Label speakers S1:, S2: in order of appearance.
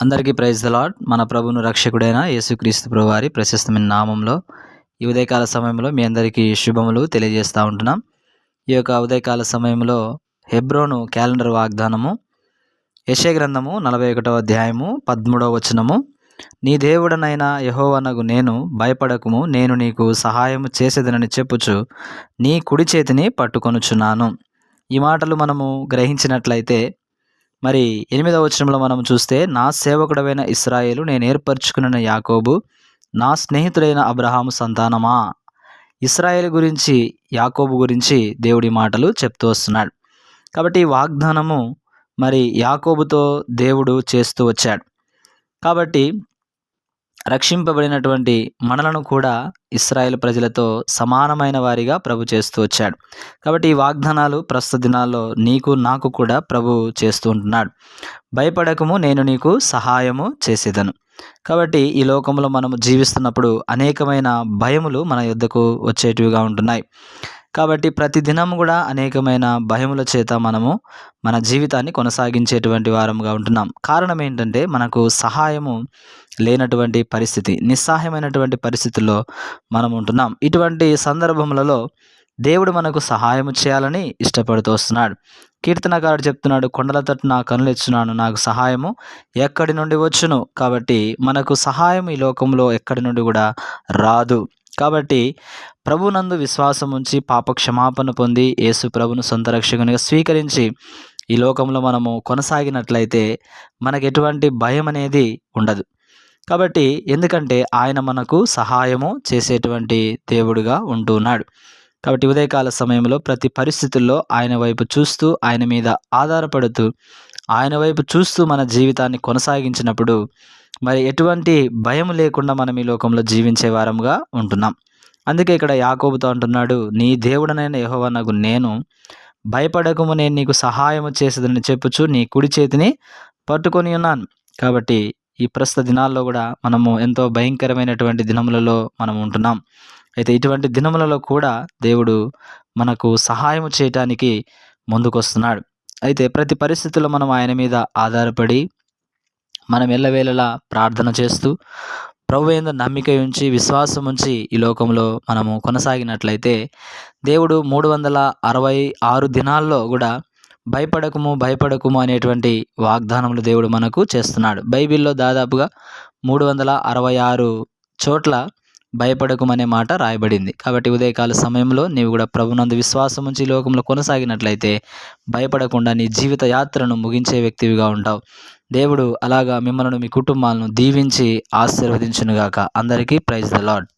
S1: అందరికీ praise the lord. మన ప్రభువును రక్షకుడైన యేసుక్రీస్తు ప్రభువారి ప్రశస్తమైన నామంలో ఈ ఉదయకాల సమయంలో మీ అందరికీ శుభములు తెలియజేస్తూ ఉంటున్నాం. ఈ యొక్క ఉదయకాల సమయంలో హెబ్రోను క్యాలెండర్ వాగ్దానము యెషయా గ్రంథము 41వ అధ్యాయము 13వ వచనము. నీ దేవుడనైన యెహోవానగు నేను, భయపడకుము, నేను నీకు సహాయము చేసేదనని చెప్పుచు నీ కుడి చేతిని పట్టుకొనుచున్నాను. ఈ మాటలు మనము గ్రహించినట్లయితే మరి 8వ వచనంలో మనం చూస్తే, నా సేవకుడవైన ఇశ్రాయేలు, నేను ఏర్పరచుకున్న యాకోబు, నా స్నేహితుడైన అబ్రహాము సంతానమా. ఇశ్రాయేలు గురించి, యాకోబు గురించి దేవుడి మాటలు చెప్తూ వస్తున్నాడు. కాబట్టి ఈ వాగ్దానము మరి యాకోబుతో దేవుడు చేస్తూ వచ్చాడు. కాబట్టి రక్షింపబడినటువంటి మనలను కూడా ఇశ్రాయేలు ప్రజలతో సమానమైన వారిగా ప్రభు చేస్తూ వచ్చాడు. కాబట్టి ఈ వాగ్దానాలు ప్రస్తుత దినాల్లో నీకు నాకు కూడా ప్రభు చేస్తూ ఉంటున్నాడు. భయపడకము, నేను నీకు సహాయము చేసేదను. కాబట్టి ఈ లోకంలో మనము జీవిస్తున్నప్పుడు అనేకమైన భయములు మన యొద్దకు వచ్చేటివిగా ఉంటున్నాయి. కాబట్టి ప్రతి దినం కూడా అనేకమైన భయముల చేత మనము మన జీవితాన్ని కొనసాగించేటువంటి వారముగా ఉంటున్నాం. కారణం ఏంటంటే, మనకు సహాయము లేనటువంటి పరిస్థితి, నిస్సహాయమైనటువంటి పరిస్థితుల్లో మనం ఉంటున్నాం. ఇటువంటి సందర్భములలో దేవుడు మనకు సహాయము చేయాలని ఇష్టపడుతూ వస్తున్నాడు. కీర్తనకారుడు చెప్తున్నాడు, కొండల తట్టు నా కనులు ఎత్తుచున్నాను, నాకు సహాయము ఎక్కడి నుండి వచ్చును. కాబట్టి మనకు సహాయం ఈ లోకంలో ఎక్కడి నుండి కూడా రాదు. కాబట్టి ప్రభునందు విశ్వాసం ఉంచి పాప క్షమాపణ పొంది యేసు ప్రభును సొంత రక్షకునిగా స్వీకరించి ఈ లోకంలో మనము కొనసాగినట్లయితే మనకు ఎటువంటి భయం అనేది ఉండదు. కాబట్టి ఎందుకంటే ఆయన మనకు సహాయము చేసేటువంటి దేవుడుగా ఉంటూ ఉన్నాడు. కాబట్టి ఉదయకాల సమయంలో ప్రతి పరిస్థితుల్లో ఆయన వైపు చూస్తూ, ఆయన మీద ఆధారపడుతూ, ఆయన వైపు చూస్తూ మన జీవితాన్ని కొనసాగించినప్పుడు మరి ఎటువంటి భయం లేకుండా మనం ఈ లోకంలో జీవించే వారంగా ఉంటున్నాం. అందుకే ఇక్కడ యాకోబుతో అంటున్నాడు, నీ దేవుడనైన యెహోవానగు నేను, భయపడకము, నేను నీకు సహాయము చేసేదని చెప్పుచు నీ కుడి చేతిని పట్టుకొని ఉన్నాను. కాబట్టి ఈ ప్రస్తుత దినాల్లో కూడా మనము ఎంతో భయంకరమైనటువంటి దినములలో మనం ఉంటున్నాం. అయితే ఇటువంటి దినములలో కూడా దేవుడు మనకు సహాయం చేయటానికి ముందుకొస్తున్నాడు. అయితే ప్రతి పరిస్థితుల్లో మనం ఆయన మీద ఆధారపడి మనం ఎల్లవేళలా ప్రార్థన చేస్తూ ప్రభు యందు నమ్మిక ఉంచి విశ్వాసం ఉంచి ఈ లోకంలో మనము కొనసాగినట్లయితే దేవుడు 366 దినాల్లో కూడా భయపడకుము భయపడకుము అనేటువంటి వాగ్దానములు దేవుడు మనకు చేస్తున్నాడు. బైబిల్లో దాదాపుగా 366 చోట్ల భయపడకుము అనే మాట రాయబడింది. కాబట్టి ఉదయకాల సమయంలో నీవు కూడా ప్రభునందు విశ్వాసం ఉంచి లోకంలో కొనసాగినట్లయితే భయపడకుండా నీ జీవిత యాత్రను ముగించే వ్యక్తివిగా ఉంటావు. దేవుడు అలాగా మిమ్మల్ని, మీ కుటుంబాలను దీవించి ఆశీర్వదించునుగాక. అందరికీ ప్రైజ్ ద లార్డ్.